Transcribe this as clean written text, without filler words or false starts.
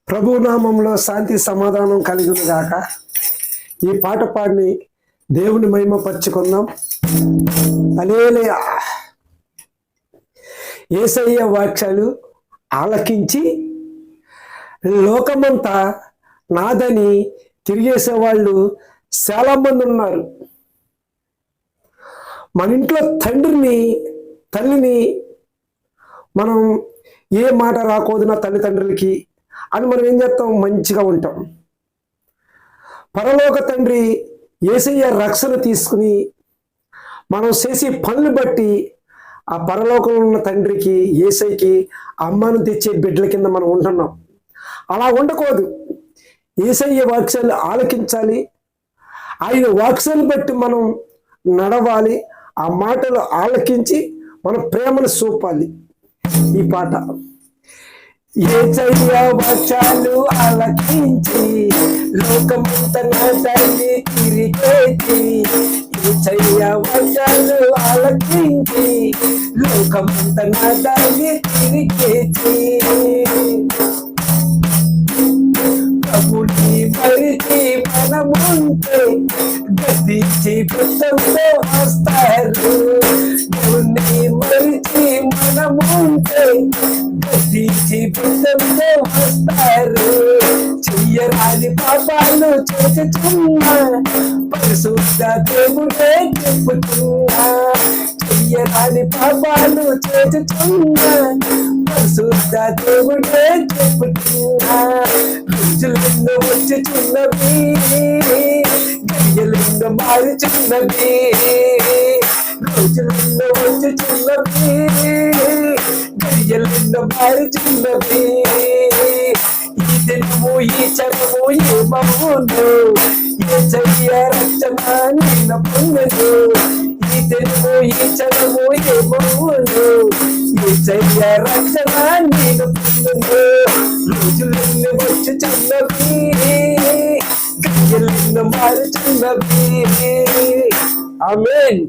ప్రభునామంలో శాంతి సమాధానం కలిగిన గాక. ఈ పాట పాడి దేవుని మహిమపరచుకుందాం. హల్లెలూయా. యేసయ్య వాక్యాలు ఆలకించి లోకమంతా నాదని తిరిగేసేవాళ్ళు చాలా మంది ఉన్నారు. మన ఇంట్లో తండ్రిని తల్లిని మనం ఏ మాట రాకూడదు నా తల్లిదండ్రులకి అని మనం ఏం చేస్తాం, మంచిగా ఉంటాం. పరలోక తండ్రి యేసయ్య రక్షణ తీసుకుని మనం చేసే పనులు బట్టి ఆ పరలోకంలో ఉన్న తండ్రికి యేసయ్యకి అమ్మను తెచ్చే బిడ్డల కింద మనం ఉంటున్నాం. అలా ఉండకూడదు. యేసయ్య వాక్యాలు ఆలకించాలి. ఆయన వాక్యాలు బట్టి మనం నడవాలి. ఆ మాటలు ఆలకించి మన ప్రేమను చూపాలి. ఈ పాట యేసయ్య వాక్యాలు ఆలకించి లోకమంతా నాదని తిరిగేటి. యేసయ్య వాక్యాలు ఆలకించి లోకమంతా నాదని తిరిగేటి. ప్రభుని మరిచి మనముంటే గతించి కృతంతో వస్తారు. దేవుని మరిచి మనముంటే గతించి కృతంతో వస్తారు. చెయ్యరాని పాపాలు చేస్తున్నా పరిశుద్ధ దేవుడే చెప్పుతున్నా. చెయ్యరాని పాపాలు చేస్తున్నా పరిశుద్ధ దేవుడే చెప్పుతున్నా. రోజులెన్నో వచ్చుచున్నవి, గడియలెన్నో మారుచున్నవి. రోజులెన్నో వచ్చుచున్నవి, గడియలెన్నో మారుచున్నవి. ఈ దినము ఈ క్షణము ఏమవును, యేసయ్య రక్షణ నిన్న పొందను. ఈ దినము ఈ క్షణము ఏమవును, యేసయ్య రక్షణ నిన్న పొందను. రోజులెన్నో వచ్చుచున్నవి, గడియలెన్నో మారుచున్నవి. ఆమేన్.